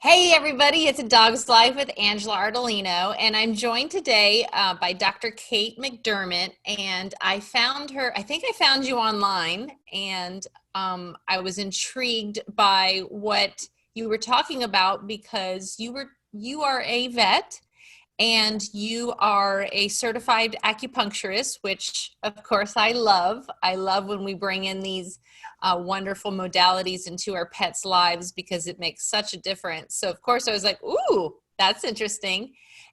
Hey everybody, it's A Dog's Life with Angela Ardolino, and I'm joined today by Dr. Kate McDermott, and I found her, I think I found you online, and I was intrigued by what you were talking about because you are a vet and you are a certified acupuncturist, which of course I love. I love when we bring in these wonderful modalities into our pets' lives because it makes such a difference. So of course I was like, ooh, that's interesting.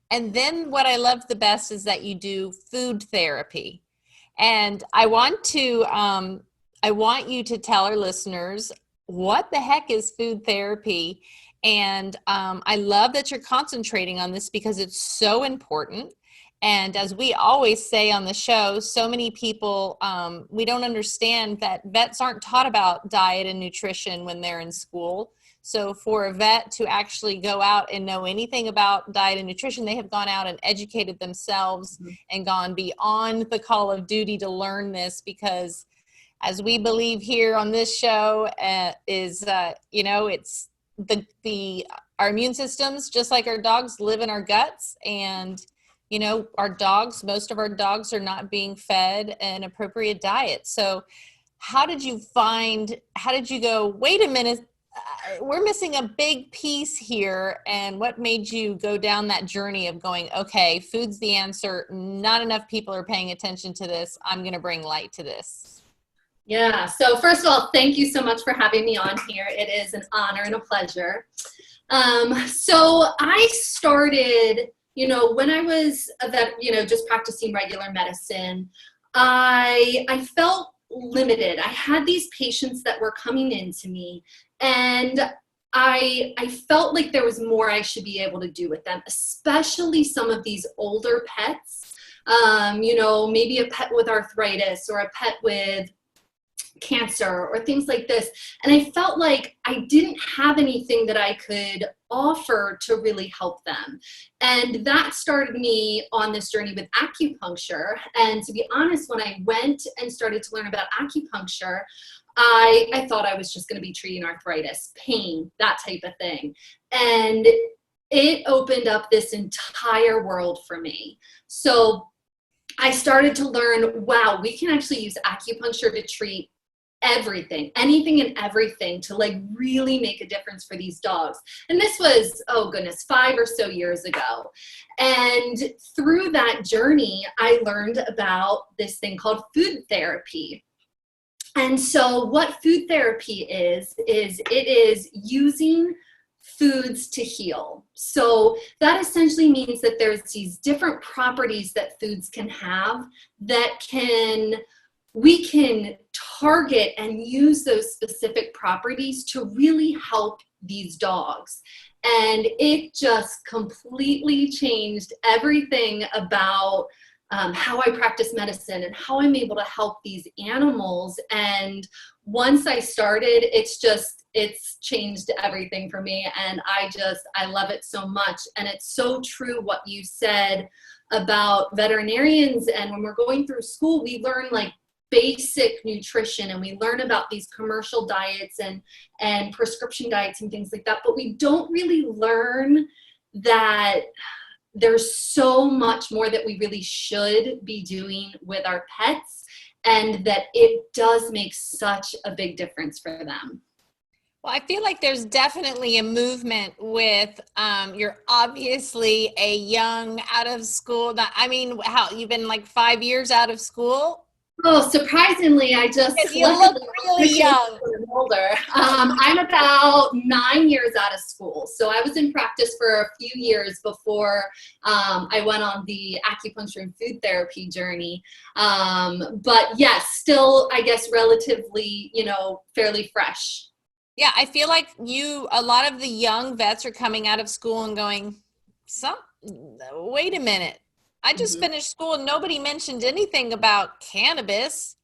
And then what I love the best is that you do food therapy. And I want you to tell our listeners what the heck is food therapy. And I love that you're concentrating on this because it's so important. And as we always say on the show, so many people, we don't understand that vets aren't taught about diet and nutrition when they're in school. So for a vet to actually go out and know anything about diet and nutrition, they have gone out and educated themselves and gone beyond the call of duty to learn this because as we believe here on this show it's our immune systems, just like our dogs, live in our guts. And most of our dogs are not being fed an appropriate diet. So how did you go, wait a minute, we're missing a big piece here? And what made you go down that journey of going, okay, food's the answer, not enough people are paying attention to this, I'm going to bring light to this? Yeah. So first of all, thank you so much for having me on here. It is an honor and a pleasure. So I started, when I was just practicing regular medicine, I felt limited. I had these patients that were coming in to me, and I felt like there was more I should be able to do with them, especially some of these older pets. Maybe a pet with arthritis or a pet with cancer or things like this. And I felt like I didn't have anything that I could offer to really help them. And that started me on this journey with acupuncture. And to be honest, when I went and started to learn about acupuncture, I thought I was just going to be treating arthritis, pain, that type of thing. And it opened up this entire world for me. So I started to learn, wow, we can actually use acupuncture to treat everything, anything and everything, to like really make a difference for these dogs. And this was, oh goodness, 5 or so years ago. And through that journey, I learned about this thing called food therapy. And so what food therapy is it is using foods to heal. So that essentially means that there's these different properties that foods can have that we can target and use those specific properties to really help these dogs. And it just completely changed everything about how I practice medicine and how I'm able to help these animals. And once I started, it's changed everything for me. And I love it so much. And it's so true what you said about veterinarians. And when we're going through school, we learn like basic nutrition and we learn about these commercial diets and prescription diets and things like that, but we don't really learn that there's so much more that we really should be doing with our pets, and that it does make such a big difference for them. Well, I feel like there's definitely a movement with, you're obviously a young out of school. How you've been like 5 years out of school? Oh, surprisingly, I just You look really young. Older. I'm about 9 years out of school. So I was in practice for a few years before I went on the acupuncture and food therapy journey. But yes, still, I guess, relatively, fairly fresh. Yeah, I feel like a lot of the young vets are coming out of school and going, wait a minute. I just finished school and nobody mentioned anything about cannabis.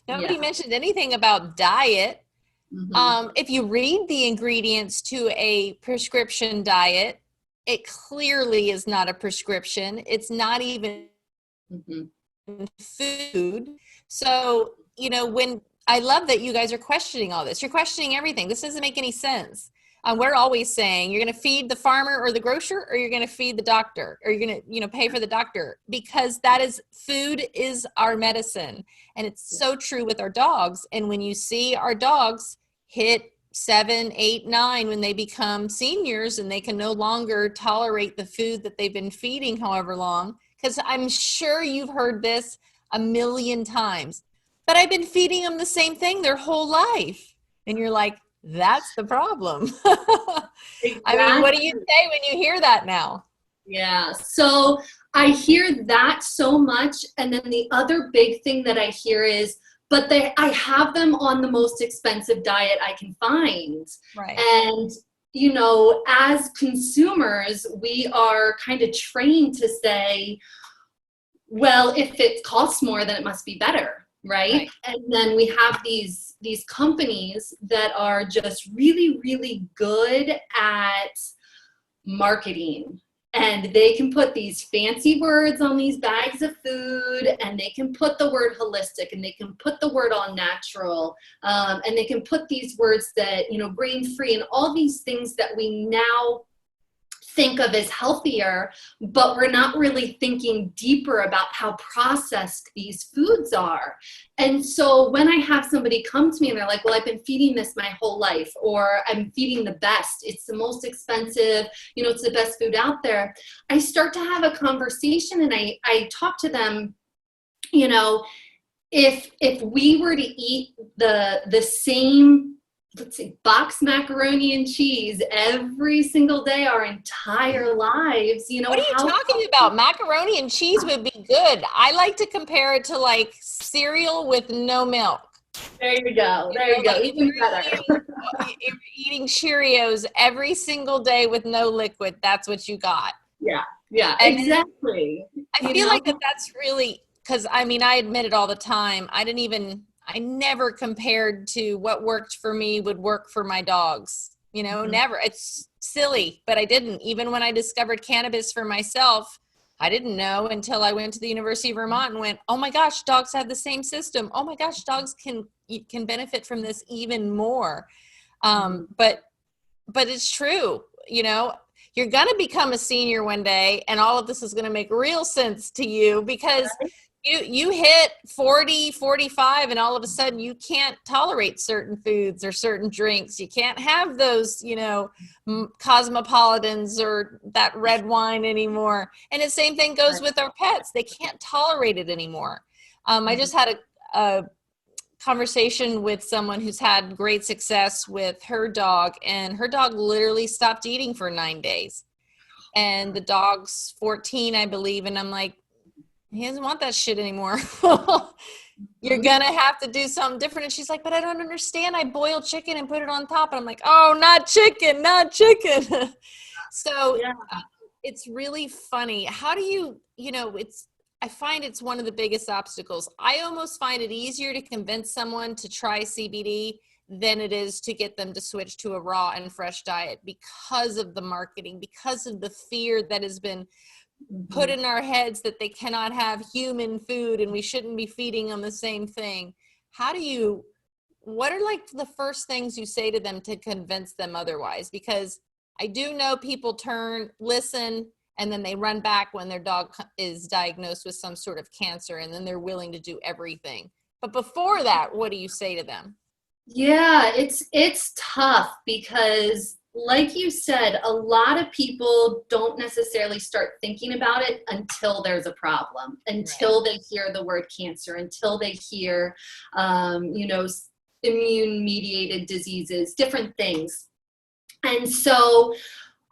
Nobody mentioned anything about diet. If you read the ingredients to a prescription diet, it clearly is not a prescription. It's not even food. So, when I love that you guys are questioning all this. You're questioning everything. This doesn't make any sense. We're always saying you're going to feed the farmer or the grocer, or you're going to feed the doctor, or you're going to, pay for the doctor, because that is, food is our medicine. And it's so true with our dogs. And when you see our dogs hit 7, 8, 9, when they become seniors and they can no longer tolerate the food that they've been feeding however long, because I'm sure you've heard this a million times, but I've been feeding them the same thing their whole life. And you're like, that's the problem. I mean, what do you Exactly. say when you hear that now? Yeah. So I hear that so much. And then the other big thing that I hear is, but I have them on the most expensive diet I can find. Right. And, as consumers, we are kind of trained to say, well, if it costs more, then it must be better, right? Right. And then we have these companies that are just really, really good at marketing, and they can put these fancy words on these bags of food, and they can put the word holistic, and they can put the word all natural, and they can put these words that, grain free, and all these things that we now think of as healthier, but we're not really thinking deeper about how processed these foods are. And so when I have somebody come to me and they're like, well, I've been feeding this my whole life, or I'm feeding the best, it's the most expensive, it's the best food out there, I start to have a conversation, and I talk to them, if we were to eat the same, let's see, box macaroni and cheese every single day our entire lives, What are you how talking about? Macaroni and cheese would be good. I like to compare it to like cereal with no milk. there you go. There you go. Like if Even better. you're eating Cheerios every single day with no liquid, that's what you got. Yeah. Yeah, And exactly. I feel like that's really, because I mean, I admit it all the time. I never compared to what worked for me would work for my dogs. Mhm. Never. It's silly, but I didn't. Even when I discovered cannabis for myself, I didn't know until I went to the University of Vermont and went, oh my gosh, dogs have the same system. Oh my gosh, dogs can benefit from this even more. Mhm. But it's true. You're going to become a senior one day, and all of this is going to make real sense to you, because you hit 40, 45, and all of a sudden you can't tolerate certain foods or certain drinks. You can't have those, cosmopolitans or that red wine anymore. And the same thing goes with our pets. They can't tolerate it anymore. I just had a conversation with someone who's had great success with her dog, and her dog literally stopped eating for 9 days, and the dog's 14, I believe. And I'm like, he doesn't want that shit anymore. You're Mhm. gonna have to do something different. And she's like, but I don't understand, I boil chicken and put it on top. And I'm like, oh, not chicken, not chicken. So Yeah. it's really funny. How do I find it's one of the biggest obstacles. I almost find it easier to convince someone to try CBD than it is to get them to switch to a raw and fresh diet, because of the marketing, because of the fear that has been put Mhm. in our heads that they cannot have human food and we shouldn't be feeding them the same thing. What are like the first things you say to them to convince them otherwise? Because I do know people listen, and then they run back when their dog is diagnosed with some sort of cancer, and then they're willing to do everything. But before that, what do you say to them? Yeah, it's tough because, like you said, a lot of people don't necessarily start thinking about it until there's a problem, Right. until they hear the word cancer, until they hear, immune mediated diseases, different things. And so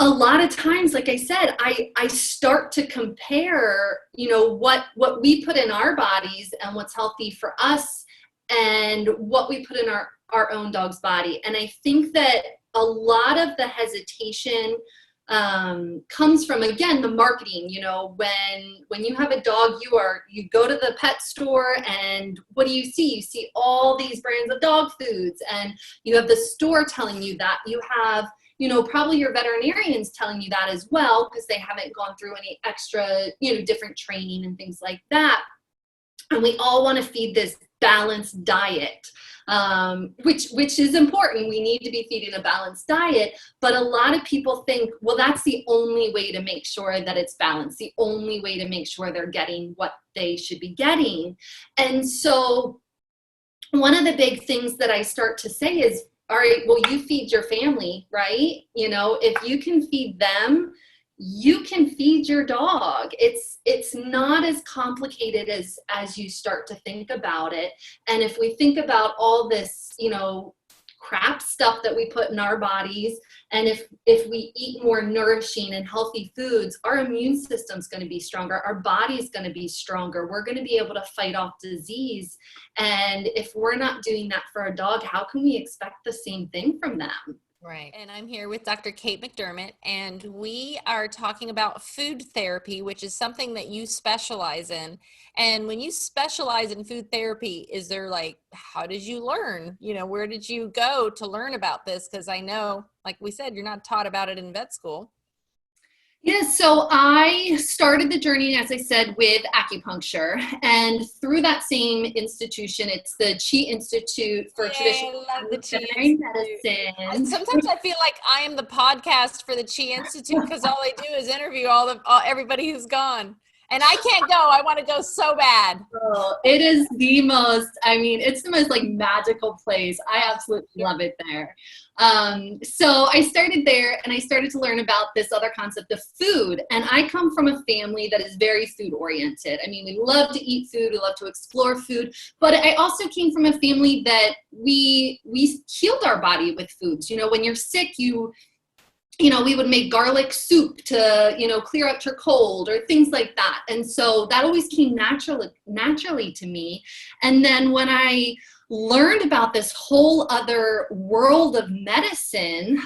a lot of times, like I said, I start to compare, what we put in our bodies and what's healthy for us, and what we put in our own dog's body. And I think that a lot of the hesitation comes from, again, the marketing. When you have a dog, you go to the pet store, and what do you see? You see all these brands of dog foods, and you have the store telling you that. You have, probably your veterinarians telling you that as well, because they haven't gone through any extra, different training and things like that. And we all want to feed balanced diet, which is important. We need to be feeding a balanced diet, but a lot of people think, well, that's the only way to make sure that it's balanced, the only way to make sure they're getting what they should be getting. And so one of the big things that I start to say is, all right, well, you feed your family, right? You know, if you can feed them, you can feed your dog. It's not as complicated as you start to think about it. And if we think about all this, you know, crap stuff that we put in our bodies, and if we eat more nourishing and healthy foods, our immune system's going to be stronger, our body's going to be stronger, we're going to be able to fight off disease. And if we're not doing that for a dog, how can we expect the same thing from them? Right. And I'm here with Dr. Kate McDermott, and we are talking about food therapy, which is something that you specialize in. And when you specialize in food therapy, is there like, how did you learn? You know, where did you go to learn about this? Because I know, like we said, you're not taught about it in vet school. Yeah, so I started the journey, as I said, with acupuncture. And through that same institution, it's the Chi Institute for Yay, Traditional I love the Chi Veterinary Institute. Medicine. Sometimes I feel like I am the podcast for the Chi Institute because all they do is interview everybody who's gone. And I can't go. I want to go so bad. Oh, it is the most, I mean, it's the most like magical place. I absolutely love it there. So I started there and I started to learn about this other concept of food. And I come from a family that is very food oriented. I mean, we love to eat food, we love to explore food, but I also came from a family that we healed our body with foods. You know, when you're sick, you know, we would make garlic soup to, you know, clear out your cold or things like that. And so that always came naturally to me. And then when I learned about this whole other world of medicine,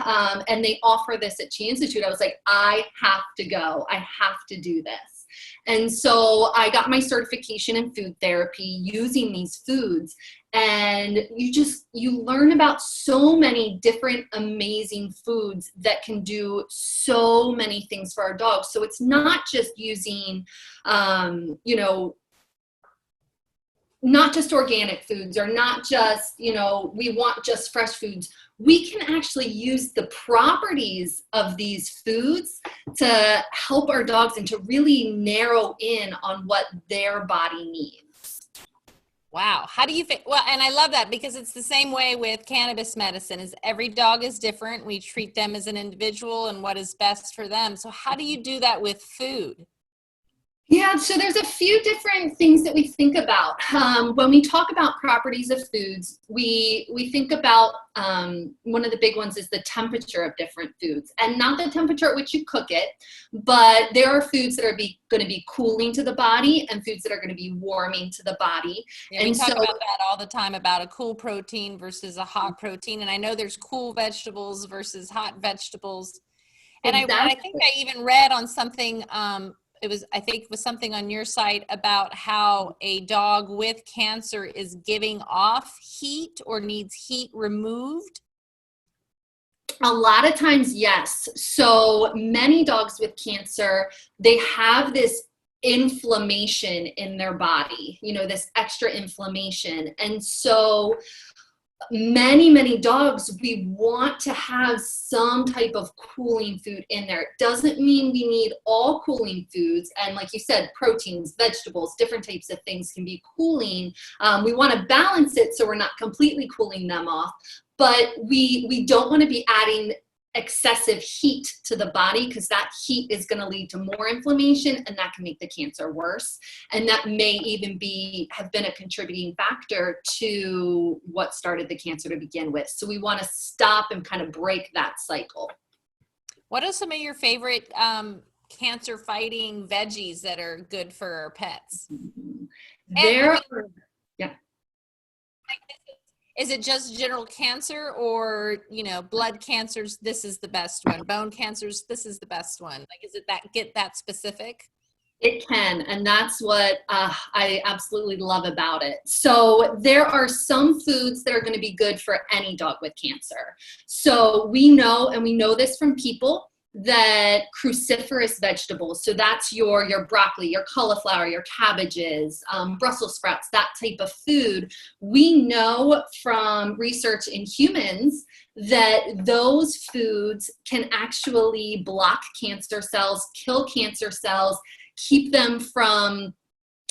and they offer this at Chi Institute, I was like, I have to go. I have to do this. And so I got my certification in food therapy using these foods. And you learn about so many different amazing foods that can do so many things for our dogs. So it's not just using, you know, not just organic foods or not just, you know, we want just fresh foods. We can actually use the properties of these foods to help our dogs and to really narrow in on what their body needs. Wow. How do you think? Well, and I love that because it's the same way with cannabis medicine is every dog is different. We treat them as an individual and what is best for them. So how do you do that with food? Yeah, so there's a few different things that we think about. When we talk about properties of foods, we think about one of the big ones is the temperature of different foods. And not the temperature at which you cook it, but there are foods that are going to be cooling to the body and foods that are going to be warming to the body. Yeah, and we talk about that all the time about a cool protein versus a hot protein. And I know there's cool vegetables versus hot vegetables. And I think I even read on something, I think it was something on your site about how a dog with cancer is giving off heat or needs heat removed. A lot of times, yes. So many dogs with cancer, they have this inflammation in their body, you know, this extra inflammation. And so many dogs, we want to have some type of cooling food in there. It doesn't mean we need all cooling foods. And like you said, proteins, vegetables, different types of things can be cooling. We want to balance it so we're not completely cooling them off. But we don't want to be adding excessive heat to the body because that heat is going to lead to more inflammation and that can make the cancer worse. And that may even have been a contributing factor to what started the cancer to begin with. So we want to stop and kind of break that cycle. What are some of your favorite cancer fighting veggies that are good for our pets? Is it just general cancer or, you know, blood cancers, this is the best one, bone cancers, this is the best one? Like, is it get that specific? It can, and that's what I absolutely love about it. So there are some foods that are going to be good for any dog with cancer. So we know, and we know this from people, that cruciferous vegetables, so that's your broccoli, your cauliflower, your cabbages, Brussels sprouts, that type of food, we know from research in humans that those foods can actually block cancer cells, kill cancer cells, keep them from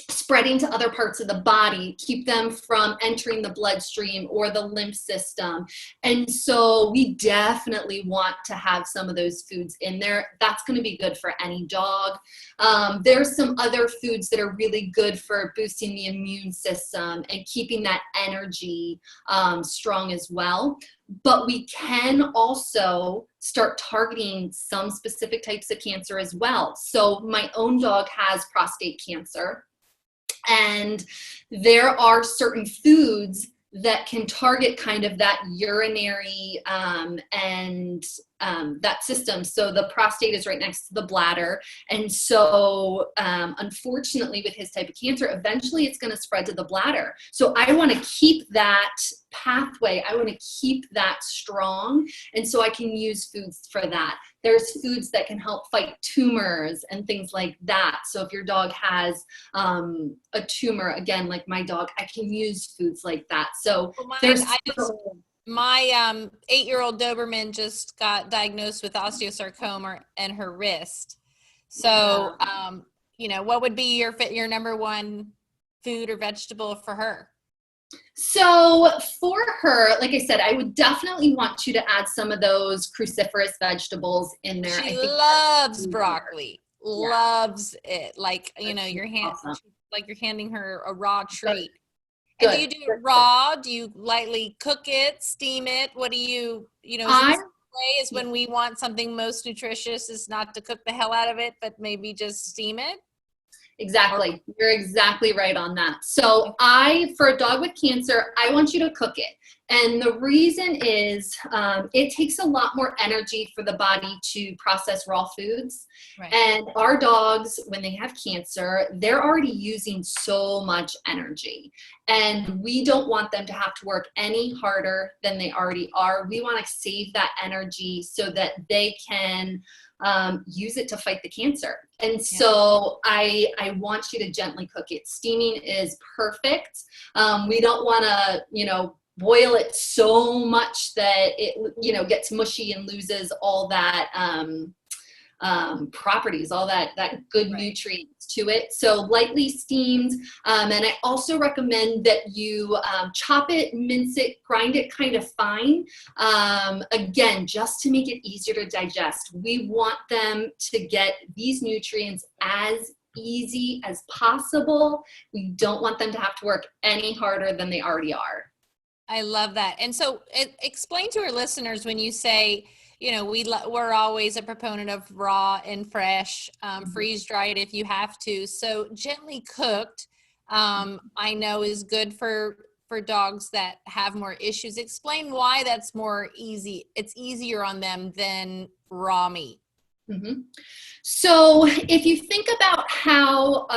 spreading to other parts of the body, keep them from entering the bloodstream or the lymph system. And so we definitely want to have some of those foods in there. That's going to be good for any dog. There's some other foods that are really good for boosting the immune system and keeping that energy strong as well. But we can also start targeting some specific types of cancer as well. So my own dog has prostate cancer. And there are certain foods that can target kind of that urinary and that system. So the prostate is right next to the bladder. And so unfortunately with his type of cancer, eventually it's going to spread to the bladder. So I want to keep that pathway. I want to keep that strong. And so I can use foods for that. There's foods that can help fight tumors and things like that. So if your dog has a tumor, again, like my dog, I can use foods like that. So my 8-year-old Doberman just got diagnosed with osteosarcoma in her wrist. So, you know, what would be your number one food or vegetable for her? So for her, like I said, I would definitely want you to add some of those cruciferous vegetables in there. She loves broccoli, loves it. Like, you know, awesome. like you're handing her a raw treat. Good. And do you do it raw? Do you lightly cook it, steam it? What do you know, is it way is when we want something most nutritious is not to cook the hell out of it, but maybe just steam it? Exactly. You're exactly right on that. So for a dog with cancer, I want you to cook it. And the reason is it takes a lot more energy for the body to process raw foods. Right. And our dogs, when they have cancer, they're already using so much energy. And we don't want them to have to work any harder than they already are. We want to save that energy so that they can use it to fight the cancer. And so I want you to gently cook it. Steaming is perfect. We don't want to, you know, boil it so much that it, you know, gets mushy and loses all that properties, all that good nutrients to it. So lightly steamed. And I also recommend that you chop it, mince it, grind it kind of fine. Again, just to make it easier to digest. We want them to get these nutrients as easy as possible. We don't want them to have to work any harder than they already are. I love that. And so explain to our listeners when you say, you know, we're always a proponent of raw and fresh, freeze dried if you have to. So gently cooked, I know is good for dogs that have more issues. Explain why that's more easy. It's easier on them than raw meat. Mm-hmm. So if you think about how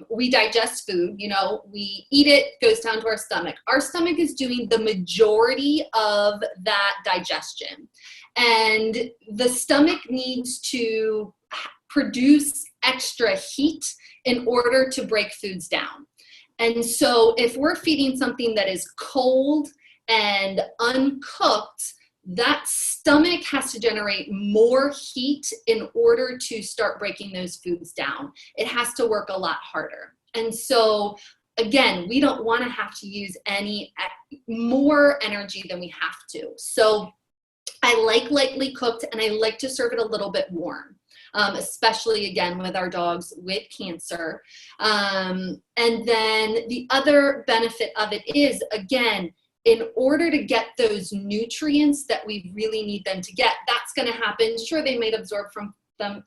we digest food, you know, we eat it, goes down to our stomach. Our stomach is doing the majority of that digestion. And the stomach needs to produce extra heat in order to break foods down. And so if we're feeding something that is cold and uncooked, that stomach has to generate more heat in order to start breaking those foods down. It has to work a lot harder. And so again, we don't want to have to use any more energy than we have to. So I like lightly cooked, and I like to serve it a little bit warm, especially again with our dogs with cancer. And then the other benefit of it is, again, in order to get those nutrients that we really need them to get, that's going to happen. Sure, they might absorb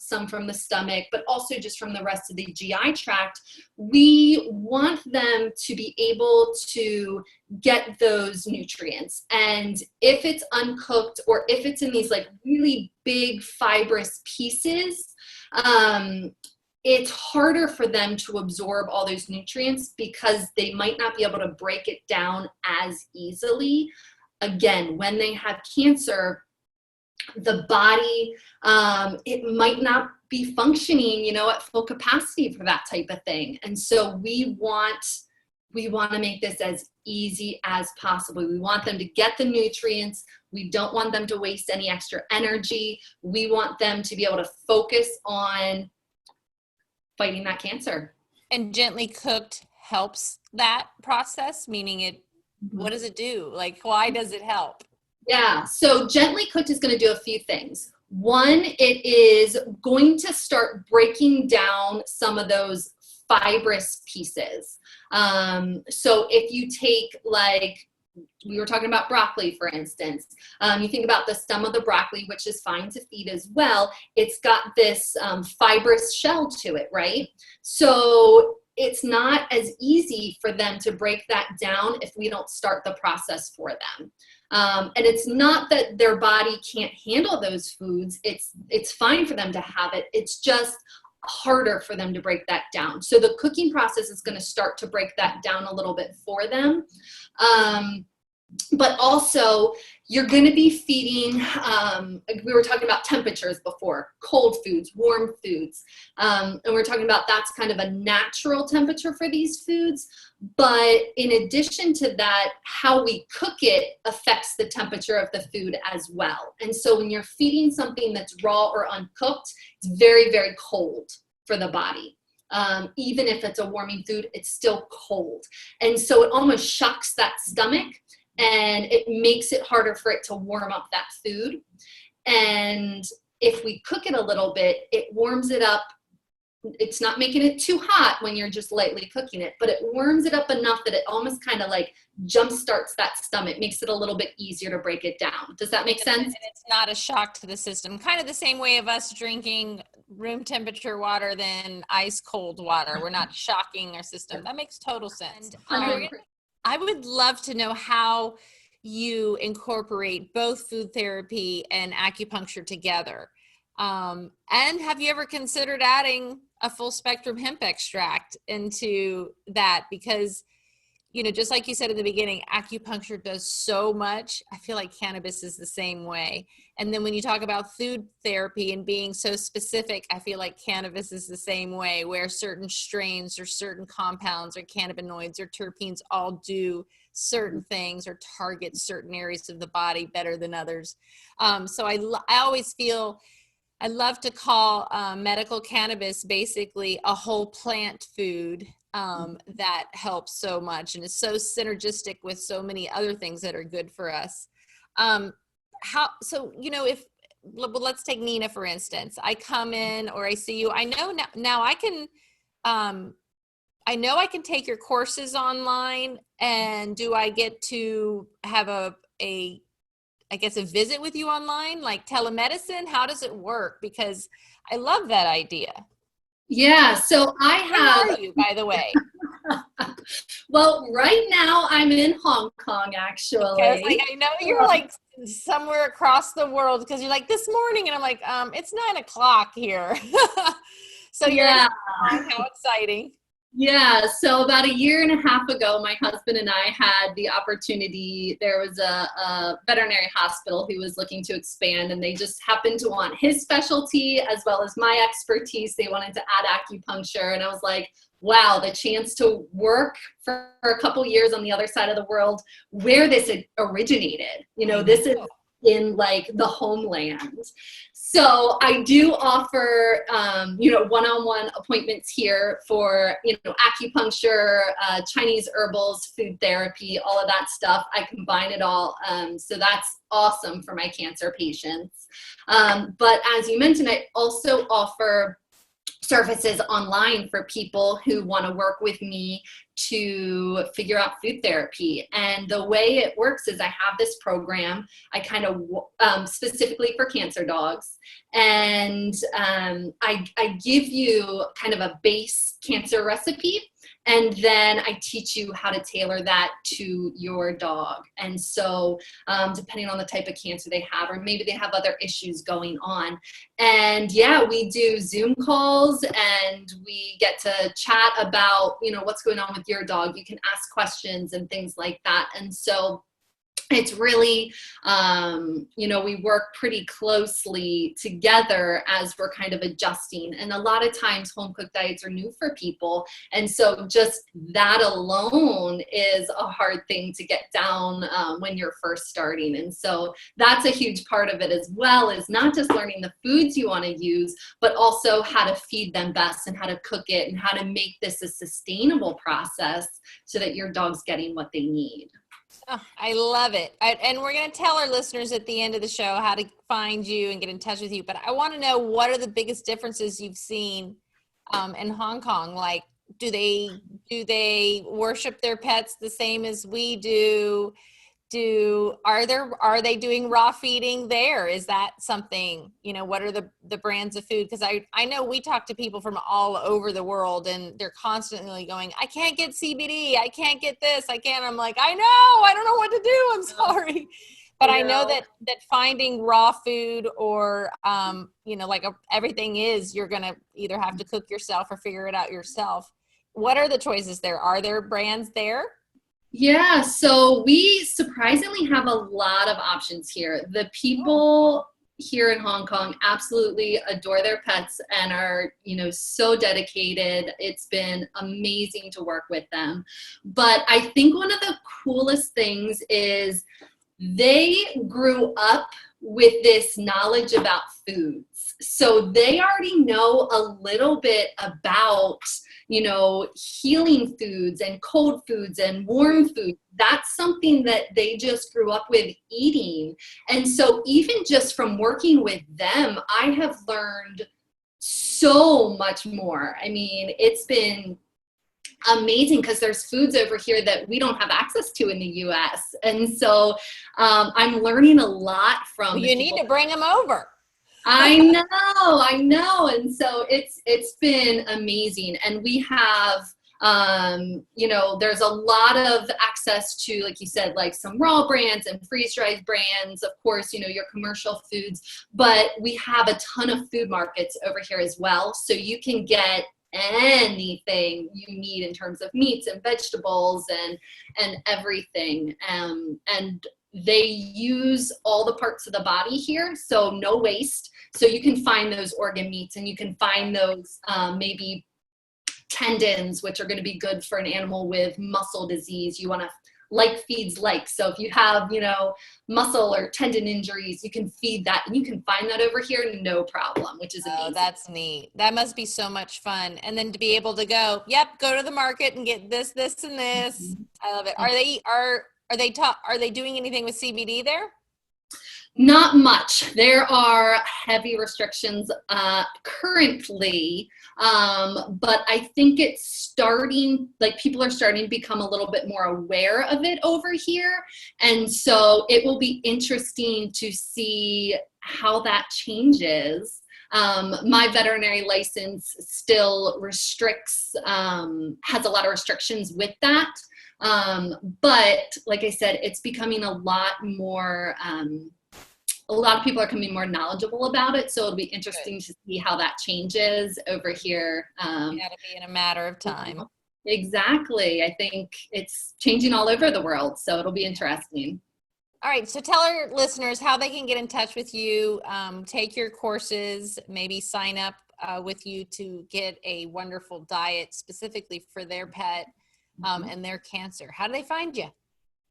some from the stomach, but also just from the rest of the GI tract. We want them to be able to get those nutrients. And if it's uncooked, or if it's in these like really big fibrous pieces, it's harder for them to absorb all those nutrients because they might not be able to break it down as easily. Again, when they have cancer, the body, it might not be functioning, you know, at full capacity for that type of thing. And so we want to make this as easy as possible. We want them to get the nutrients. We don't want them to waste any extra energy. We want them to be able to focus on fighting that cancer. And gently cooked helps that process, meaning it, what does it do? Like, why does it help? Yeah, so gently cooked is going to do a few things. One, it is going to start breaking down some of those fibrous pieces. So if you take, like, we were talking about broccoli, for instance, you think about the stem of the broccoli, which is fine to feed as well. It's got this fibrous shell to it, right? So it's not as easy for them to break that down if we don't start the process for them. And it's not that their body can't handle those foods. It's fine for them to have it. It's just harder for them to break that down. So the cooking process is going to start to break that down a little bit for them. But also, you're going to be feeding, we were talking about temperatures before, cold foods, warm foods. And we're talking about that's kind of a natural temperature for these foods. But in addition to that, how we cook it affects the temperature of the food as well. And so when you're feeding something that's raw or uncooked, it's very, very cold for the body. Even if it's a warming food, it's still cold. And so it almost shocks that stomach, and it makes it harder for it to warm up that food. And if we cook it a little bit, it warms it up. It's not making it too hot when you're just lightly cooking it, but it warms it up enough that it almost kind of like jump starts that stomach, makes it a little bit easier to break it down. Does that make sense? And it's not a shock to the system. Kind of the same way of us drinking room temperature water than ice cold water. We're not shocking our system. That makes total sense. I would love to know how you incorporate both food therapy and acupuncture together. And have you ever considered adding a full spectrum hemp extract into that? Because, you know, just like you said in the beginning, acupuncture does so much. I feel like cannabis is the same way. And then when you talk about food therapy and being so specific, I feel like cannabis is the same way, where certain strains or certain compounds or cannabinoids or terpenes all do certain things or target certain areas of the body better than others. So I always feel, I love to call medical cannabis basically a whole plant food that helps so much and is so synergistic with so many other things that are good for us. So, you know, let's take Nina, for instance. I come in or I see you, I know now I can, I know I can take your courses online, and do I get to have I guess a visit with you online, like telemedicine? How does it work? Because I love that idea. Yeah, so I have. Where are you, by the way? Well, right now I'm in Hong Kong, actually. Okay, like, I know you're like somewhere across the world, because you're like this morning, and I'm like, it's 9 o'clock here. So you're in Hong Kong. How exciting. Yeah, so about a year and a half ago, my husband and I had the opportunity. There was a veterinary hospital who was looking to expand, and they just happened to want his specialty as well as my expertise. They wanted to add acupuncture, and I was like, wow, the chance to work for a couple years on the other side of the world where this had originated. You know, this is in like the homeland. So I do offer, you know, one-on-one appointments here for, you know, acupuncture, Chinese herbals, food therapy, all of that stuff. I combine it all. So that's awesome for my cancer patients. But as you mentioned, I also offer services online for people who want to work with me to figure out food therapy. And the way it works is I have this program, I kind of specifically for cancer dogs. And I give you kind of a base cancer recipe. And then I teach you how to tailor that to your dog. And so depending on the type of cancer they have, or maybe they have other issues going on. And yeah, we do Zoom calls, and we get to chat about, you know, what's going on with your dog. You can ask questions and things like that. And so it's really, we work pretty closely together as we're kind of adjusting. And a lot of times home cooked diets are new for people. And so just that alone is a hard thing to get down when you're first starting. And so that's a huge part of it as well, is not just learning the foods you want to use, but also how to feed them best and how to cook it and how to make this a sustainable process so that your dog's getting what they need. Oh, I love it. And we're going to tell our listeners at the end of the show how to find you and get in touch with you. But I want to know, what are the biggest differences you've seen in Hong Kong? Like, do they worship their pets the same as we do? Are they doing raw feeding there? Is that something, what are the brands of food? Because I know we talk to people from all over the world, and they're constantly going, I can't get CBD, I can't get this, I can't. I'm like, I don't know what to do, I'm sorry. But I know that finding raw food or everything is, you're gonna either have to cook yourself or figure it out yourself. What are the choices there? Are there brands there? Yeah, so we surprisingly have a lot of options here. The people here in Hong Kong absolutely adore their pets and are, so dedicated. It's been amazing to work with them. But I think one of the coolest things is they grew up with this knowledge about foods. So they already know a little bit about, healing foods and cold foods and warm foods. That's something that they just grew up with eating. And so even just from working with them, I have learned so much more. I mean, it's been amazing because there's foods over here that we don't have access to in the US. And so I'm learning a lot from You need to bring them over. I know. And so it's been amazing. And we have, there's a lot of access to, like you said, like some raw brands and freeze-dried brands, of course, your commercial foods, but we have a ton of food markets over here as well. So you can get anything you need in terms of meats and vegetables and everything. And they use all the parts of the body here, so no waste. So you can find those organ meats, and you can find those maybe tendons, which are going to be good for an animal with muscle disease. You want to like feeds like. So if you have, muscle or tendon injuries, you can feed that, and you can find that over here, no problem, which is amazing. Oh, that's neat. That must be so much fun. And then to be able to go to the market and get this, this, and this. I love it. Are they doing anything with CBD there? Not much. There are heavy restrictions currently, but I think it's starting, like people are starting to become a little bit more aware of it over here. And so it will be interesting to see how that changes. My veterinary license still restricts, has a lot of restrictions with that. But like I said, it's becoming a lot more, a lot of people are becoming more knowledgeable about it. So it'll be interesting to see how that changes over here. It'll be in a matter of time. Exactly. I think it's changing all over the world. So it'll be interesting. All right. So tell our listeners how they can get in touch with you, take your courses, maybe sign up with you to get a wonderful diet specifically for their pet and their cancer. How do they find you?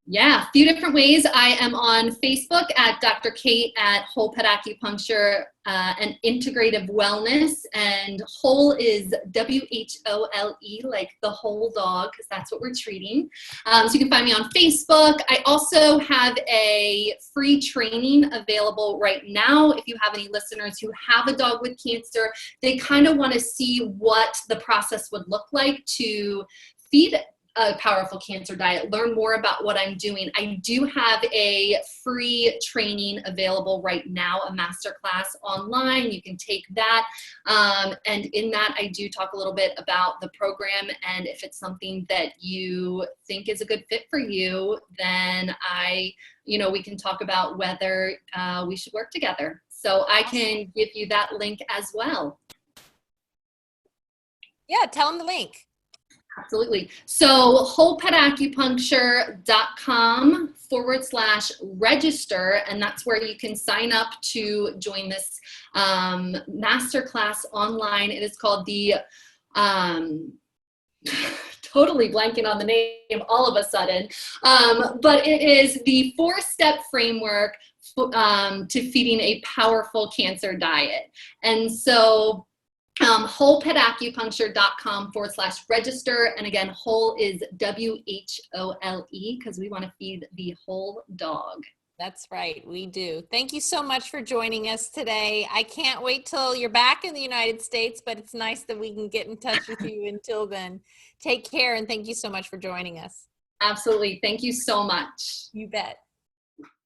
Yeah, a few different ways. I am on Facebook at Dr. Kate at Whole Pet Acupuncture and Integrative Wellness. And whole is WHOLE, like the whole dog, because that's what we're treating. So you can find me on Facebook. I also have a free training available right now. If you have any listeners who have a dog with cancer, they kind of want to see what the process would look like to feed a powerful cancer diet, learn more about what I'm doing. I do have a free training available right now, a masterclass online. You can take that. And in that, I do talk a little bit about the program. And if it's something that you think is a good fit for you, then we can talk about whether we should work together. So I can give you that link as well. Yeah, tell them the link. Absolutely. So wholepetacupuncture.com/register, and that's where you can sign up to join this masterclass online. It is called the um, totally blanking on the name all of a sudden, but it is the 4-step framework to feeding a powerful cancer diet. And so wholepetacupuncture.com/register. And again, whole is WHOLE, because we want to feed the whole dog. That's right. We do. Thank you so much for joining us today. I can't wait till you're back in the United States, but it's nice that we can get in touch with you until then. Take care, and thank you so much for joining us. Absolutely. Thank you so much. You bet.